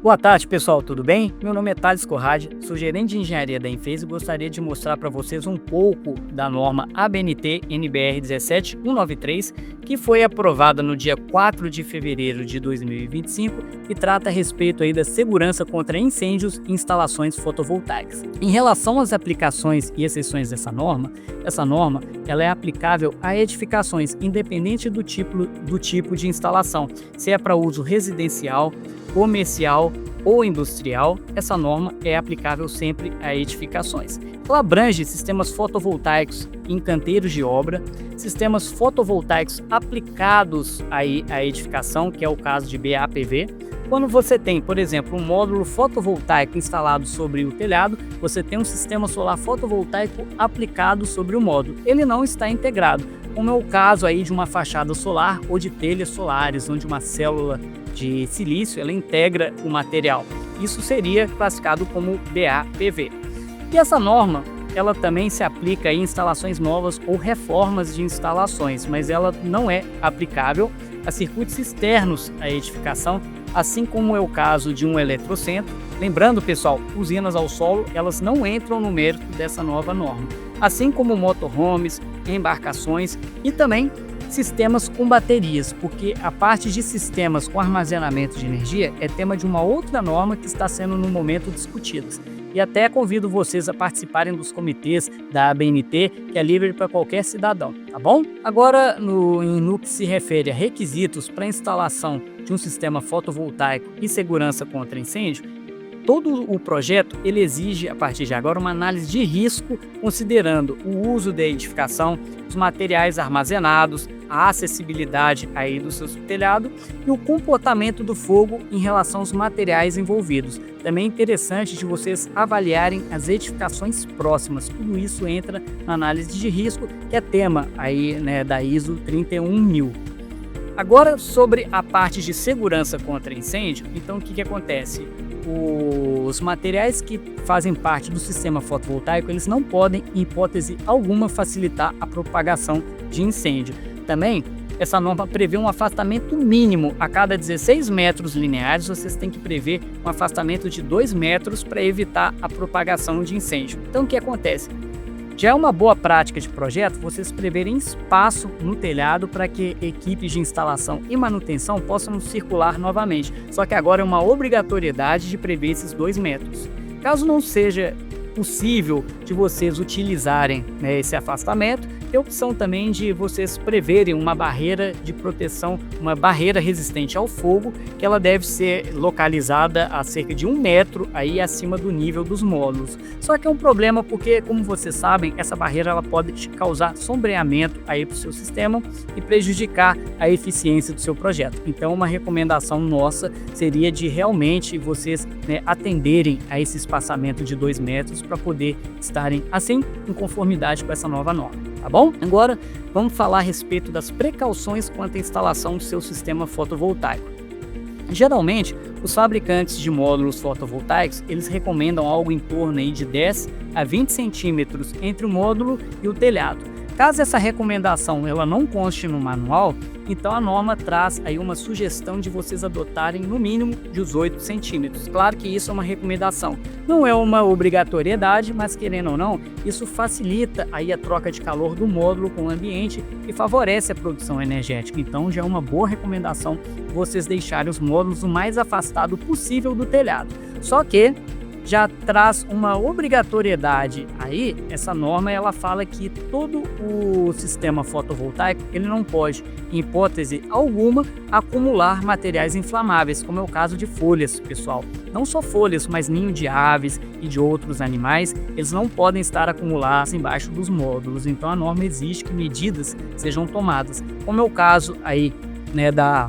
Boa tarde, pessoal, tudo bem? Meu nome é Thales Corrade, sou gerente de engenharia da Infesa e gostaria de mostrar para vocês um pouco da norma ABNT NBR 17193, que foi aprovada no dia 4 de fevereiro de 2025 e trata a respeito aí da segurança contra incêndios em instalações fotovoltaicas. Em relação às aplicações e exceções dessa norma, ela é aplicável a edificações independente do tipo de instalação, se é para uso residencial, comercial ou industrial. Essa norma é aplicável sempre a edificações. Ela abrange sistemas fotovoltaicos em canteiros de obra, sistemas fotovoltaicos aplicados aí à edificação, que é o caso de BAPV. Quando você tem, por exemplo, um módulo fotovoltaico instalado sobre o telhado, você tem um sistema solar fotovoltaico aplicado sobre o módulo. Ele não está integrado, como é o caso aí de uma fachada solar ou de telhas solares, onde uma célula de silício ela integra o material. Isso seria classificado como BAPV. E essa norma ela também se aplica em instalações novas ou reformas de instalações, mas ela não é aplicável a circuitos externos à edificação, assim como é o caso de um eletrocentro. Lembrando, pessoal, usinas ao solo elas não entram no mérito dessa nova norma, assim como motorhomes, embarcações e também sistemas com baterias, porque a parte de sistemas com armazenamento de energia é tema de uma outra norma que está sendo no momento discutida. E até convido vocês a participarem dos comitês da ABNT, que é livre para qualquer cidadão, tá bom? Agora, no que se refere a requisitos para instalação de um sistema fotovoltaico e segurança contra incêndio, todo o projeto ele exige, a partir de agora, uma análise de risco, considerando o uso da edificação, os materiais armazenados, a acessibilidade aí do seu telhado e o comportamento do fogo em relação aos materiais envolvidos. Também é interessante de vocês avaliarem as edificações próximas. Tudo isso entra na análise de risco, que é tema aí, né, da ISO 31000. Agora, sobre a parte de segurança contra incêndio, então o que acontece? Os materiais que fazem parte do sistema fotovoltaico, eles não podem, em hipótese alguma, facilitar a propagação de incêndio. Também, essa norma prevê um afastamento mínimo a cada 16 metros lineares, vocês têm que prever um afastamento de 2 metros para evitar a propagação de incêndio. Então, o que acontece? Já é uma boa prática de projeto vocês preverem espaço no telhado para que equipes de instalação e manutenção possam circular novamente, só que agora é uma obrigatoriedade de prever esses 2 metros. Caso não seja possível de vocês utilizarem, né, esse afastamento, tem a opção também de vocês preverem uma barreira de proteção, uma barreira resistente ao fogo, que ela deve ser localizada a cerca de 1 metro aí acima do nível dos módulos. Só que é um problema porque, como vocês sabem, essa barreira ela pode causar sombreamento aí para o seu sistema e prejudicar a eficiência do seu projeto. Então, uma recomendação nossa seria de realmente vocês, né, atenderem a esse espaçamento de 2 metros para poder estarem assim em conformidade com essa nova norma, tá bom? Agora vamos falar a respeito das precauções quanto à instalação do seu sistema fotovoltaico. Geralmente, os fabricantes de módulos fotovoltaicos, eles recomendam algo em torno aí de 10 a 20 centímetros entre o módulo e o telhado. Caso essa recomendação ela não conste no manual, então a norma traz aí uma sugestão de vocês adotarem no mínimo 18 centímetros. Claro que isso é uma recomendação, não é uma obrigatoriedade, mas querendo ou não, isso facilita aí a troca de calor do módulo com o ambiente e favorece a produção energética. Então já é uma boa recomendação vocês deixarem os módulos o mais afastado possível do telhado. Só que já traz uma obrigatoriedade aí, essa norma ela fala que todo o sistema fotovoltaico ele não pode, em hipótese alguma, acumular materiais inflamáveis, como é o caso de folhas, pessoal. Não só folhas, mas ninho de aves e de outros animais, eles não podem estar acumulados embaixo dos módulos. Então a norma exige que medidas sejam tomadas, como é o caso aí, né, da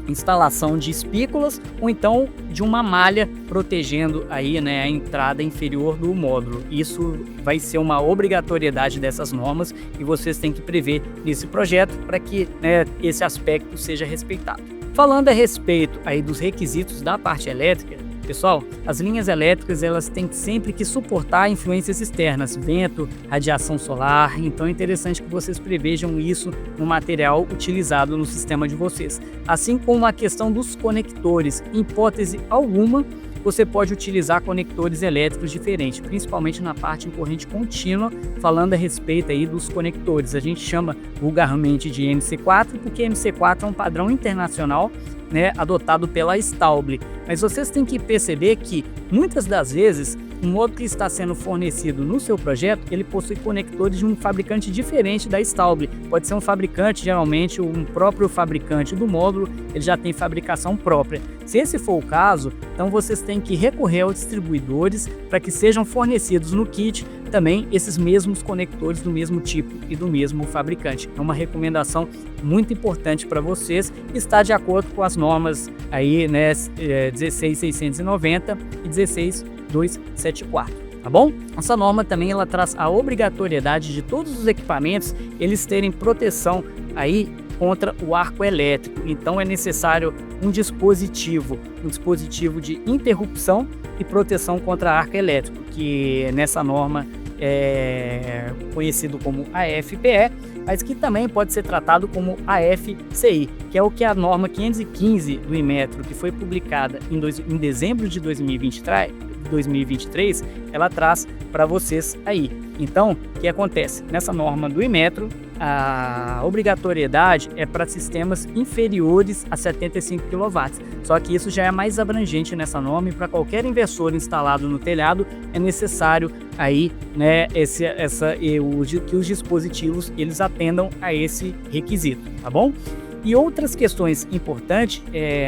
instalação de espículas ou então de uma malha protegendo aí, né, a entrada inferior do módulo. Isso vai ser uma obrigatoriedade dessas normas e vocês têm que prever nesse projeto para que, né, esse aspecto seja respeitado. Falando a respeito aí dos requisitos da parte elétrica, Pessoal, as linhas elétricas elas têm sempre que suportar influências externas, vento, radiação solar, então é interessante que vocês prevejam isso no material utilizado no sistema de vocês. Assim como a questão dos conectores, em hipótese alguma, você pode utilizar conectores elétricos diferentes, principalmente na parte em corrente contínua, falando a respeito aí dos conectores. A gente chama vulgarmente de MC4, porque MC4 é um padrão internacional, né, adotado pela Stauble. Mas vocês têm que perceber que, muitas das vezes, o módulo que está sendo fornecido no seu projeto, ele possui conectores de um fabricante diferente da Stauble. Pode ser um fabricante, geralmente um próprio fabricante do módulo, ele já tem fabricação própria. Se esse for o caso, então vocês têm que recorrer aos distribuidores para que sejam fornecidos no kit também esses mesmos conectores do mesmo tipo e do mesmo fabricante. É uma recomendação muito importante para vocês, está de acordo com as normas aí, né, 16690 e 16274, tá bom? Essa norma também ela traz a obrigatoriedade de todos os equipamentos eles terem proteção aí contra o arco elétrico. Então é necessário um dispositivo de interrupção e proteção contra arco elétrico, que nessa norma é conhecido como AFPE, mas que também pode ser tratado como AFCI, que é o que a norma 515 do Inmetro, que foi publicada em dezembro de 2023, ela traz para vocês aí. Então, o que acontece? Nessa norma do Inmetro, a obrigatoriedade é para sistemas inferiores a 75 kW, só que isso já é mais abrangente nessa norma e para qualquer inversor instalado no telhado é necessário aí, né, que os dispositivos eles atendam a esse requisito, tá bom? E outras questões importantes,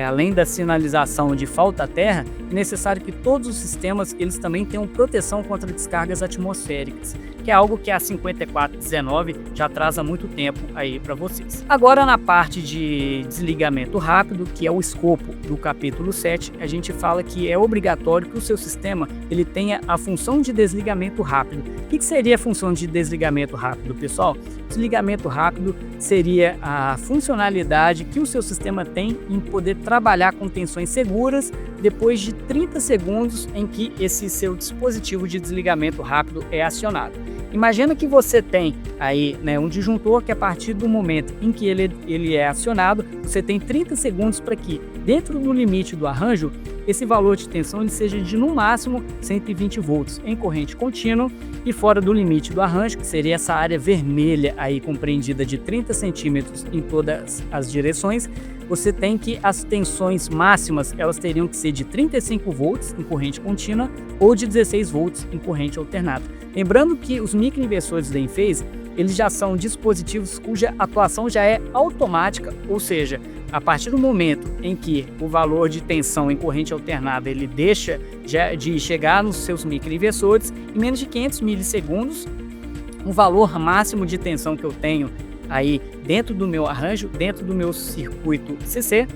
além da sinalização de falta terra, é necessário que todos os sistemas eles também tenham proteção contra descargas atmosféricas, que é algo que a 5419 já traz há muito tempo aí para vocês. Agora na parte de desligamento rápido, que é o escopo do capítulo 7, a gente fala que é obrigatório que o seu sistema ele tenha a função de desligamento rápido. O que seria a função de desligamento rápido, pessoal? Desligamento rápido seria a funcionalidade que o seu sistema tem em poder trabalhar com tensões seguras depois de 30 segundos em que esse seu dispositivo de desligamento rápido é acionado. Imagina que você tem aí, né, um disjuntor que a partir do momento em que ele é acionado, você tem 30 segundos para que, dentro do limite do arranjo, esse valor de tensão ele seja de no máximo 120 volts em corrente contínua e fora do limite do arranjo, que seria essa área vermelha aí compreendida de 30 centímetros em todas as direções, você tem que as tensões máximas elas teriam que ser de 35 volts em corrente contínua ou de 16 volts em corrente alternada. Lembrando que os microinversores da Enphase eles já são dispositivos cuja atuação já é automática, ou seja, a partir do momento em que o valor de tensão em corrente alternada ele deixa de chegar nos seus microinversores, em menos de 500 milissegundos, o valor máximo de tensão que eu tenho aí dentro do meu arranjo, dentro do meu circuito CC,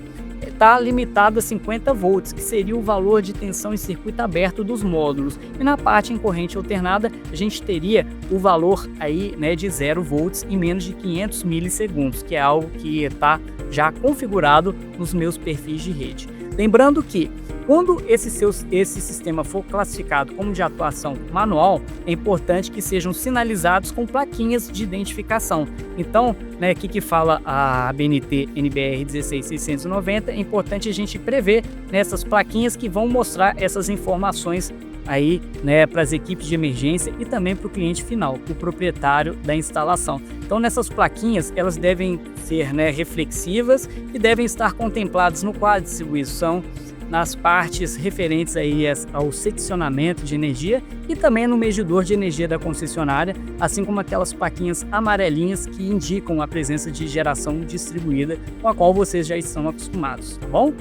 está limitado a 50 volts, que seria o valor de tensão em circuito aberto dos módulos. E na parte em corrente alternada, a gente teria o valor aí, né, de 0 volts em menos de 500 milissegundos, que é algo que está já configurado nos meus perfis de rede. Lembrando que quando esse sistema for classificado como de atuação manual, é importante que sejam sinalizados com plaquinhas de identificação. Então, né, que fala a ABNT NBR 16690, é importante a gente prever nessas plaquinhas que vão mostrar essas informações aí, né, para as equipes de emergência e também para o cliente final, o proprietário da instalação. Então, nessas plaquinhas, elas devem ser, né, reflexivas e devem estar contempladas no quadro de distribuição, nas partes referentes aí ao seccionamento de energia e também no medidor de energia da concessionária, assim como aquelas plaquinhas amarelinhas que indicam a presença de geração distribuída, com a qual vocês já estão acostumados, tá bom?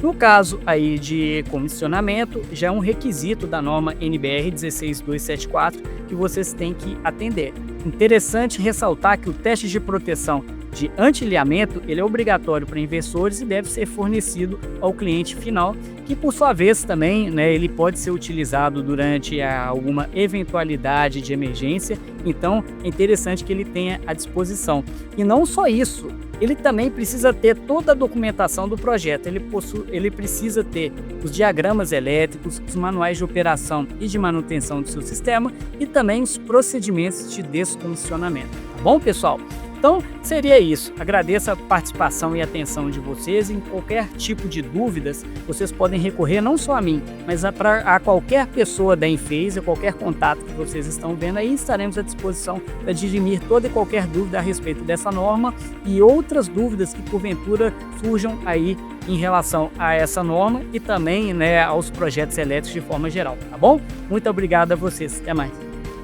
No caso aí de comissionamento, já é um requisito da norma NBR 16274 que vocês têm que atender. Interessante ressaltar que o teste de proteção de anti-ilhamento ele é obrigatório para inversores e deve ser fornecido ao cliente final, que por sua vez também, né, ele pode ser utilizado durante alguma eventualidade de emergência, então é interessante que ele tenha à disposição. E não só isso, ele também precisa ter toda a documentação do projeto. Ele precisa ter os diagramas elétricos, os manuais de operação e de manutenção do seu sistema e também os procedimentos de descomissionamento. Tá bom, pessoal? Então, seria isso. Agradeço a participação e atenção de vocês. Em qualquer tipo de dúvidas, vocês podem recorrer não só a mim, mas a qualquer pessoa da Enphase, a qualquer contato que vocês estão vendo aí. Estaremos à disposição para dirimir toda e qualquer dúvida a respeito dessa norma e outras dúvidas que porventura surjam aí em relação a essa norma e também, né, aos projetos elétricos de forma geral, tá bom? Muito obrigado a vocês. Até mais.